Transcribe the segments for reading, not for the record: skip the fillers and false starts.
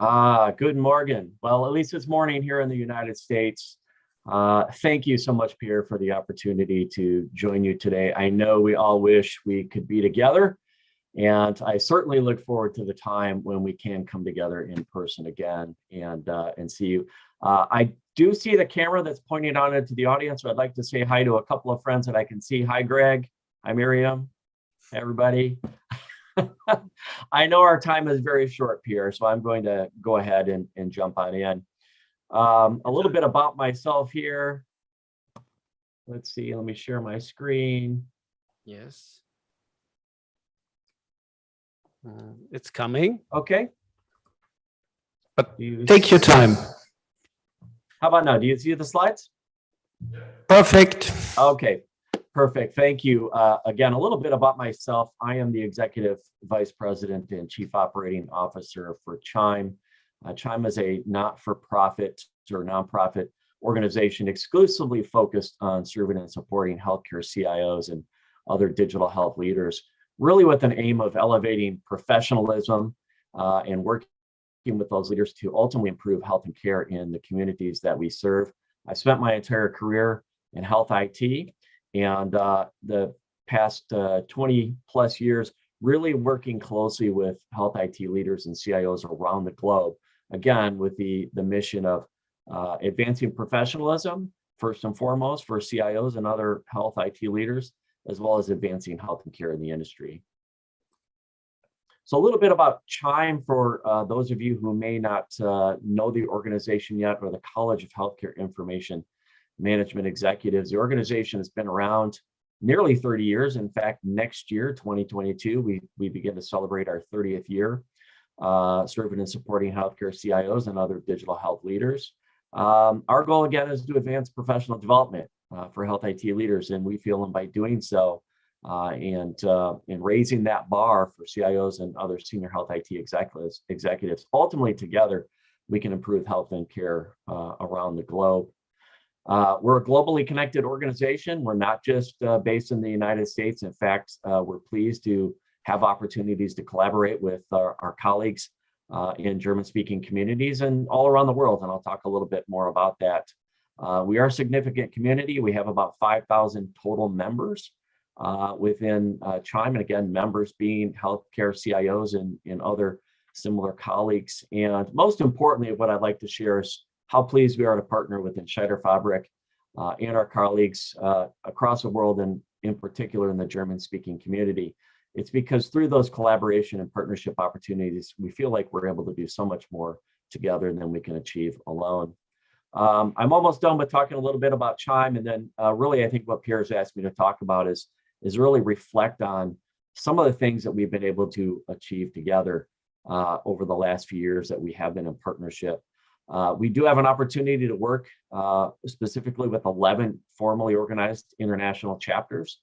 Good morning. Well, at least it's morning here in the United States. Thank you so much, Pierre, for the opportunity to join you today. I know we all wish we could be together, and I certainly look forward to the time when we can come together in person again and see you. I do see the camera that's pointing on it to the audience, so I'd like to say hi to a couple of friends that I can see. Hi, Greg. Hi, Miriam. Everybody. I know our time is very short, Pierre, so I'm going to go ahead and jump on in. A little bit about myself here. Let's see, let me share my screen. Yes. It's coming. Okay. But take your time. How about now? Do you see the slides? Perfect. Okay. Perfect. Thank you. Again, a little bit about myself. I am the Executive Vice President and Chief Operating Officer for CHIME. CHIME is a not-for-profit or nonprofit organization exclusively focused on serving and supporting healthcare CIOs and other digital health leaders, really with an aim of elevating professionalism and working with those leaders to ultimately improve health and care in the communities that we serve. I spent my entire career in health IT, and the past 20 plus years, really working closely with health IT leaders and CIOs around the globe, again, with the mission of advancing professionalism, first and foremost, for CIOs and other health IT leaders, as well as advancing health and care in the industry. So a little bit about CHIME for those of you who may not know the organization yet, or the College of Healthcare Information Management Executives. The organization has been around nearly 30 years. In fact, next year, 2022, we begin to celebrate our 30th year serving and supporting healthcare CIOs and other digital health leaders. Our goal, again, is to advance professional development for health IT leaders, and we feel, and by doing so, and raising that bar for CIOs and other senior health IT executives, ultimately together, we can improve health and care around the globe. We're a globally connected organization. We're not just based in the United States. In fact, we're pleased to have opportunities to collaborate with our colleagues in German-speaking communities and all around the world, and I'll talk a little bit more about that. We are a significant community. We have about 5,000 total members within CHIME, and again, members being healthcare CIOs and other similar colleagues. And most importantly, what I'd like to share is how pleased we are to partner with ENTSCHEIDERFABRIK and our colleagues across the world, and in particular in the German-speaking community. It's because through those collaboration and partnership opportunities, we feel like we're able to do so much more together than we can achieve alone. I'm almost done with talking a little bit about CHIME, and then really I think what Pierre's asked me to talk about is really reflect on some of the things that we've been able to achieve together over the last few years that we have been in partnership. We do have an opportunity to work specifically with 11 formally organized international chapters.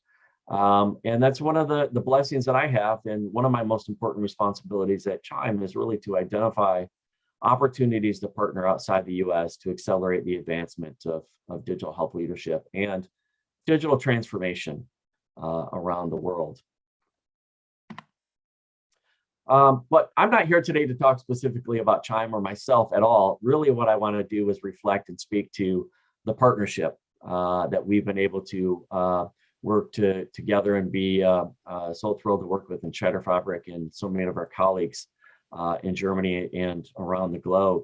And that's one of the blessings that I have. And one of my most important responsibilities at CHIME is really to identify opportunities to partner outside the US to accelerate the advancement of digital health leadership and digital transformation around the world. But I'm not here today to talk specifically about CHIME or myself at all. Really what I want to do is reflect and speak to the partnership that we've been able to work together and be so thrilled to work with ENTSCHEIDERFABRIK and so many of our colleagues in Germany and around the globe.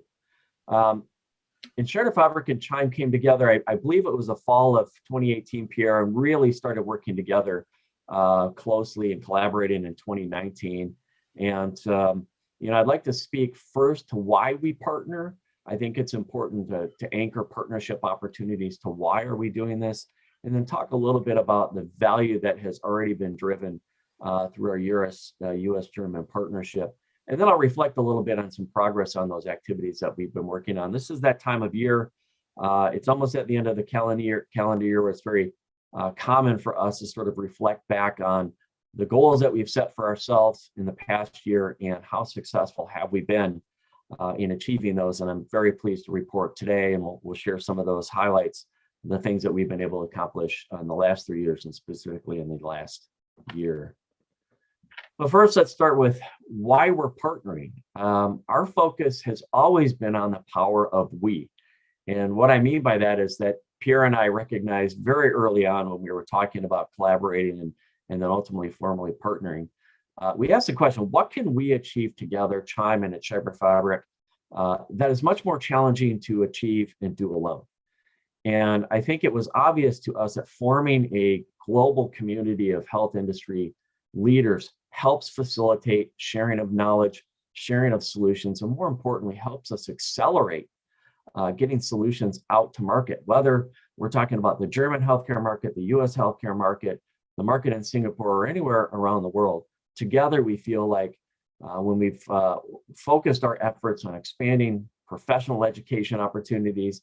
ENTSCHEIDERFABRIK and CHIME came together, I believe it was the fall of 2018, Pierre, and really started working together closely and collaborating in 2019. And I'd like to speak first to why we partner. I think it's important to anchor partnership opportunities to why are we doing this, and then talk a little bit about the value that has already been driven through our US-German partnership. And then I'll reflect a little bit on some progress on those activities that we've been working on. This is that time of year. It's almost at the end of the calendar year where it's very common for us to sort of reflect back on the goals that we've set for ourselves in the past year and how successful have we been in achieving those. And I'm very pleased to report today, and we'll share some of those highlights, the things that we've been able to accomplish in the last 3 years and specifically in the last year. But first, let's start with why we're partnering. Our focus has always been on the power of we. And what I mean by that is that Pierre and I recognized very early on when we were talking about collaborating and then ultimately formally partnering, we asked the question, what can we achieve together, CHIME and ENTSCHEIDERFABRIK, that is much more challenging to achieve and do alone? And I think it was obvious to us that forming a global community of health industry leaders helps facilitate sharing of knowledge, sharing of solutions, and more importantly, helps us accelerate getting solutions out to market, whether we're talking about the German healthcare market, the US healthcare market, the market in Singapore, or anywhere around the world. Together, we feel like when we've focused our efforts on expanding professional education opportunities,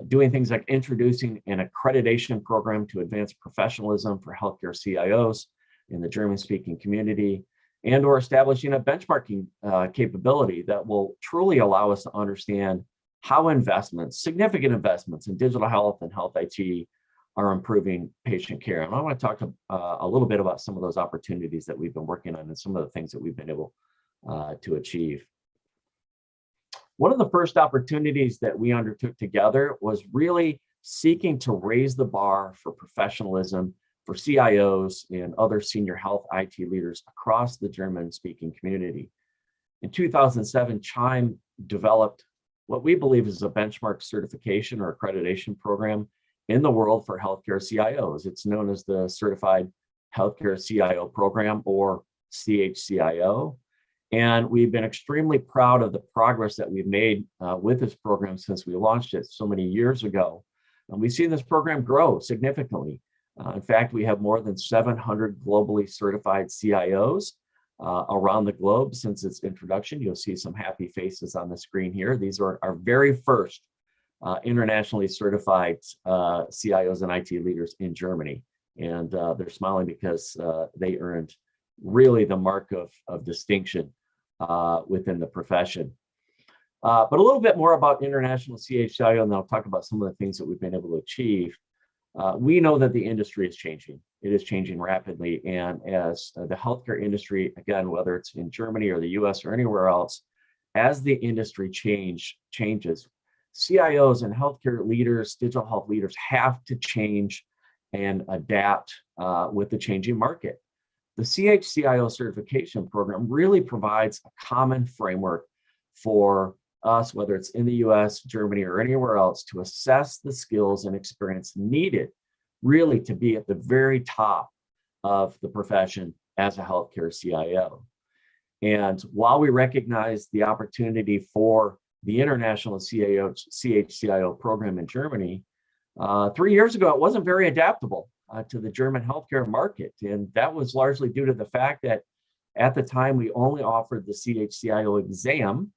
doing things like introducing an accreditation program to advance professionalism for healthcare CIOs in the German-speaking community, and or establishing a benchmarking capability that will truly allow us to understand how investments, significant investments in digital health and health IT are improving patient care. And I want to talk a little bit about some of those opportunities that we've been working on and some of the things that we've been able to achieve. One of the first opportunities that we undertook together was really seeking to raise the bar for professionalism for CIOs and other senior health IT leaders across the German-speaking community. In 2007, CHIME developed what we believe is a benchmark certification or accreditation program in the world for healthcare CIOs. It's known as the Certified Healthcare CIO Program, or CHCIO. And we've been extremely proud of the progress that we've made with this program since we launched it so many years ago. And we've seen this program grow significantly. In fact, we have more than 700 globally certified CIOs around the globe since its introduction. You'll see some happy faces on the screen here. These are our very first internationally certified CIOs and IT leaders in Germany. And they're smiling because they earned really the mark of distinction within the profession. But a little bit more about international CHCIO, and then I'll talk about some of the things that we've been able to achieve. We know that the industry is changing. It is changing rapidly. And as the healthcare industry, again, whether it's in Germany or the US or anywhere else, as the industry changes, CIOs and healthcare leaders, digital health leaders have to change and adapt with the changing market. The CHCIO certification program really provides a common framework for us, whether it's in the US, Germany, or anywhere else, to assess the skills and experience needed really to be at the very top of the profession as a healthcare CIO. And while we recognize the opportunity for the international CHCIO program in Germany, 3 years ago, it wasn't very adaptable to the German healthcare market. And that was largely due to the fact that at the time, we only offered the CHCIO exam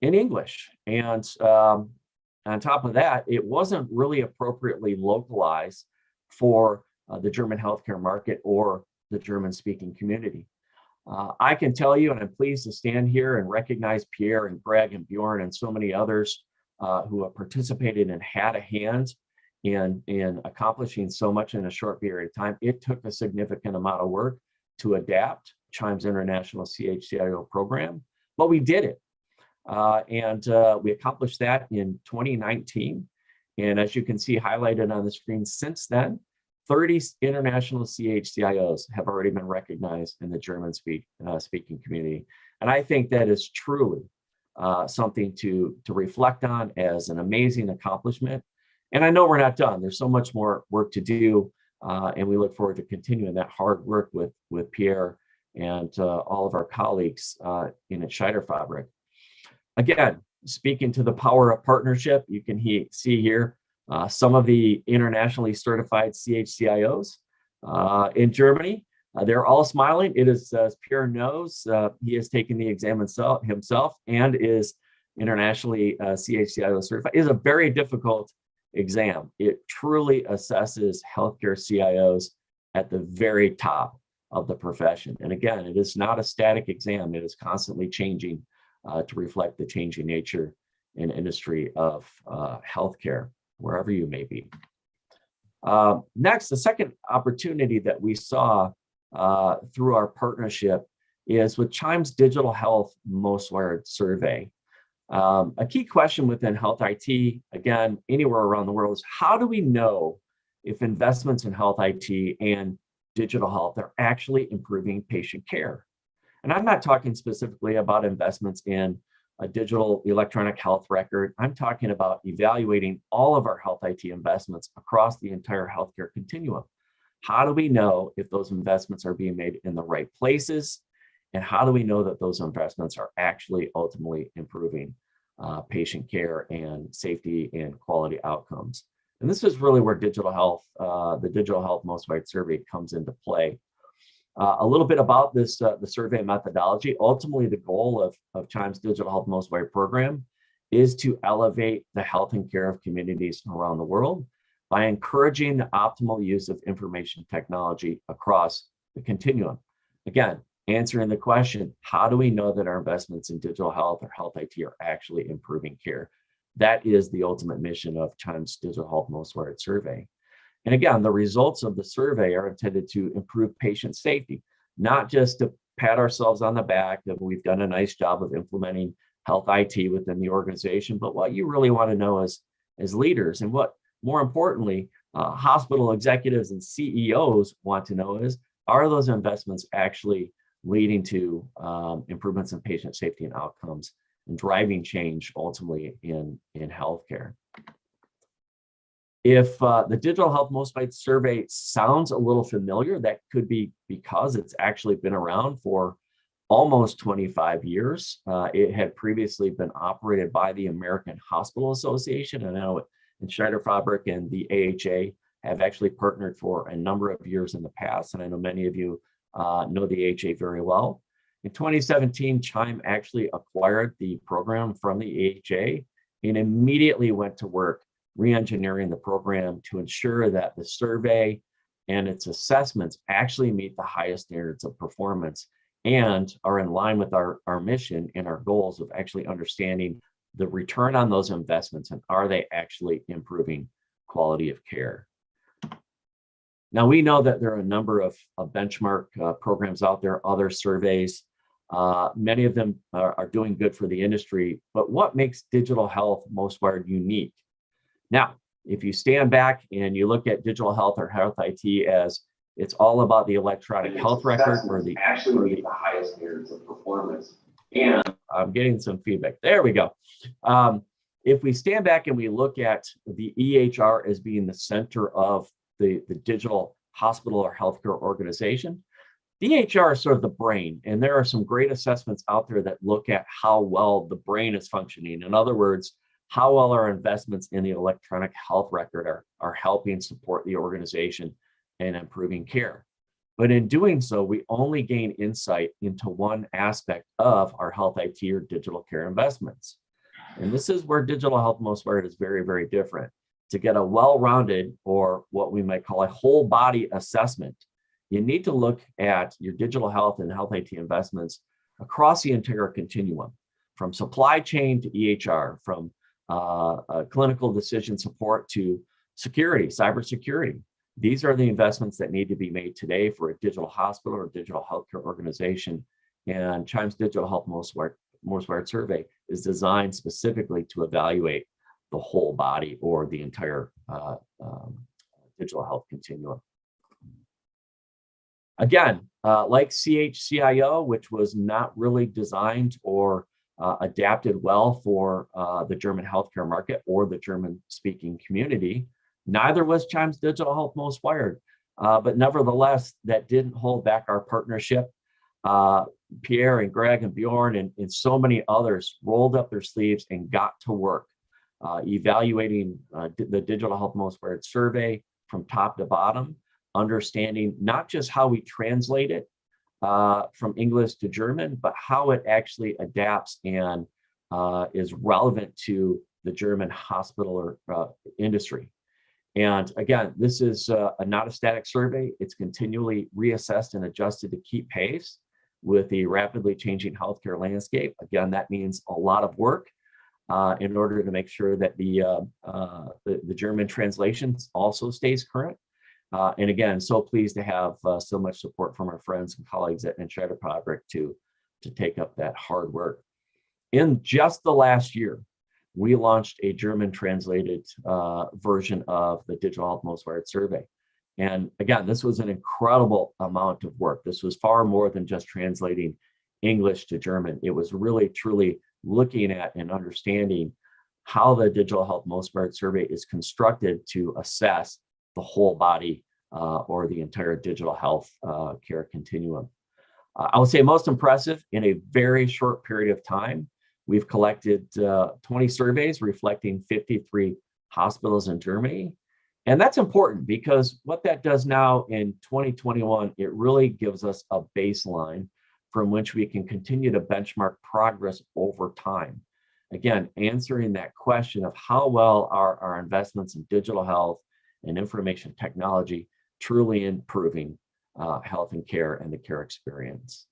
in English. And on top of that, it wasn't really appropriately localized for the German healthcare market or the German-speaking community. I can tell you, and I'm pleased to stand here and recognize Pierre and Greg and Bjorn and so many others who have participated and had a hand in accomplishing so much in a short period of time. It took a significant amount of work to adapt CHIME's international CHCIO program, but we did it. And we accomplished that in 2019. And as you can see highlighted on the screen, since then, 30 international CHCIOs have already been recognized in the German speaking community. And I think that is truly something to reflect on as an amazing accomplishment. And I know we're not done. There's so much more work to do. And we look forward to continuing that hard work with Pierre and all of our colleagues in ENTSCHEIDERFABRIK. Again, speaking to the power of partnership, you can see here some of the internationally certified CHCIOs in Germany. They're all smiling. It is, as Pierre knows, he has taken the exam himself and is internationally CHCIO certified. It is a very difficult exam. It truly assesses healthcare CIOs at the very top of the profession. And again, it is not a static exam. It is constantly changing to reflect the changing nature and industry of healthcare, wherever you may be. Next, the second opportunity that we saw through our partnership is with CHIME's Digital Health Most Wired Survey. A key question within health IT, again, anywhere around the world, is how do we know if investments in health IT and digital health are actually improving patient care? And I'm not talking specifically about investments in a digital electronic health record. I'm talking about evaluating all of our health IT investments across the entire healthcare continuum. How do we know if those investments are being made in the right places? And how do we know that those investments are actually ultimately improving patient care and safety and quality outcomes? And this is really where digital health, the Digital Health Most Wired Survey comes into play. A little bit about this, the survey methodology. Ultimately, the goal of CHIME's Digital Health Most Wired program is to elevate the health and care of communities around the world by encouraging the optimal use of information technology across the continuum. Again, answering the question, how do we know that our investments in digital health or health IT are actually improving care? That is the ultimate mission of CHIME's Digital Health Most Wired Survey. And again, the results of the survey are intended to improve patient safety, not just to pat ourselves on the back that we've done a nice job of implementing health IT within the organization, but what you really want to know as leaders, and what more importantly, hospital executives and CEOs want to know is, are those investments actually leading to improvements in patient safety and outcomes and driving change ultimately in healthcare? If the Digital Health Most Wired Survey sounds a little familiar, that could be because it's actually been around for almost 25 years. It had previously been operated by the American Hospital Association. And now ENTSCHEIDERFABRIK and the AHA have actually partnered for a number of years in the past. And I know many of you know the AHA very well. In 2017, CHIME actually acquired the program from the AHA and immediately went to work re-engineering the program to ensure that the survey and its assessments actually meet the highest standards of performance and are in line with our mission and our goals of actually understanding the return on those investments and are they actually improving quality of care. Now, we know that there are a number of benchmark programs out there, other surveys. Many of them are doing good for the industry, but what makes Digital Health Most Wired unique? Now, if you stand back and you look at digital health or health IT as it's all about the electronic health record or the highest standards of performance. And I'm getting some feedback. There we go. If we stand back and we look at the EHR as being the center of the digital hospital or healthcare organization, the EHR is sort of the brain, and there are some great assessments out there that look at how well the brain is functioning. In other words, how well our investments in the electronic health record are helping support the organization and improving care. But in doing so, we only gain insight into one aspect of our health IT or digital care investments. And this is where Digital Health Most Wired is very, very different. To get a well-rounded, or what we might call a whole body assessment, you need to look at your digital health and health IT investments across the entire continuum, from supply chain to EHR, from clinical decision support to security, cybersecurity. These are the investments that need to be made today for a digital hospital or digital healthcare organization. And CHIME's Digital Health Most Wired Survey is designed specifically to evaluate the whole body or the entire digital health continuum. Again, like CHCIO, which was not really designed or adapted well for the German healthcare market or the German-speaking community, neither was CHIME's Digital Health Most Wired. But nevertheless, that didn't hold back our partnership. Pierre and Greg and Bjorn and so many others rolled up their sleeves and got to work evaluating the Digital Health Most Wired Survey from top to bottom, understanding not just how we translate it from English to German, but how it actually adapts and is relevant to the German hospital or industry. And again, this is not a static survey. It's continually reassessed and adjusted to keep pace with the rapidly changing healthcare landscape. Again, that means a lot of work in order to make sure that the German translations also stays current. And again, so pleased to have so much support from our friends and colleagues at ENTSCHEIDERFABRIK to take up that hard work. In just the last year, we launched a German translated version of the Digital Health Most Wired Survey. And again, this was an incredible amount of work. This was far more than just translating English to German. It was really, truly looking at and understanding how the Digital Health Most Wired Survey is constructed to assess the whole body or the entire digital health care continuum. I would say most impressive, in a very short period of time, we've collected 20 surveys reflecting 53 hospitals in Germany. And that's important because what that does now in 2021, it really gives us a baseline from which we can continue to benchmark progress over time. Again, answering that question of how well are our investments in digital health and information technology truly improving health and care and the care experience.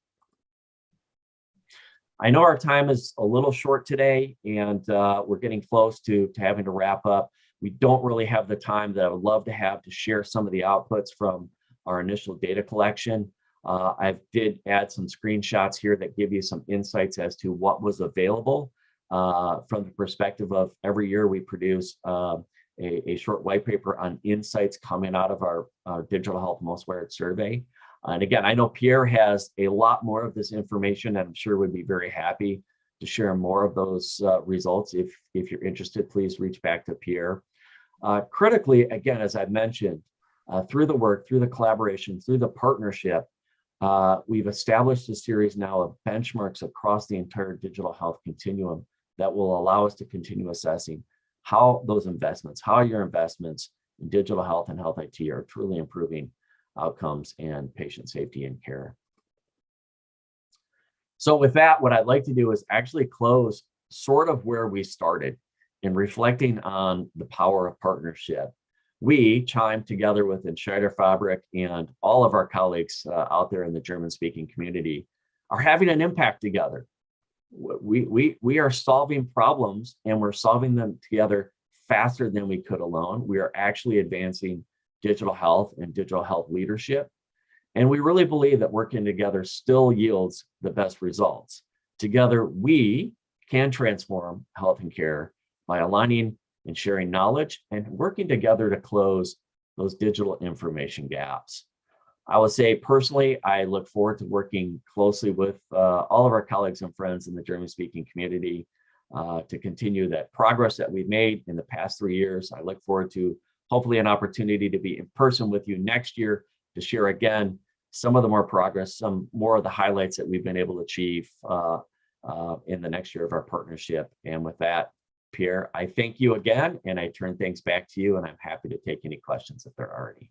I know our time is a little short today, and we're getting close to having to wrap up. We don't really have the time that I would love to have to share some of the outputs from our initial data collection. I did add some screenshots here that give you some insights as to what was available from the perspective of every year we produce a short white paper on insights coming out of our Digital Health Most Wired Survey. And again, I know Pierre has a lot more of this information, and I'm sure would be very happy to share more of those results. If you're interested, please reach back to Pierre. Critically, again, as I mentioned, through the work, through the collaboration, through the partnership, we've established a series now of benchmarks across the entire digital health continuum that will allow us to continue assessing how those investments, how your investments in digital health and health IT are truly improving outcomes and patient safety and care. So with that, what I'd like to do is actually close sort of where we started in reflecting on the power of partnership. We, CHIME, together with ENTSCHEIDERFABRIK and all of our colleagues out there in the German-speaking community, are having an impact together. We are solving problems, and we're solving them together faster than we could alone. We are actually advancing digital health and digital health leadership. And we really believe that working together still yields the best results. Together, we can transform health and care by aligning and sharing knowledge and working together to close those digital information gaps. I will say personally, I look forward to working closely with all of our colleagues and friends in the German-speaking community to continue that progress that we've made in the past 3 years. I look forward to hopefully an opportunity to be in person with you next year to share again some of the more progress, some more of the highlights that we've been able to achieve in the next year of our partnership. And with that, Pierre, I thank you again, and I turn things back to you, and I'm happy to take any questions if there are any.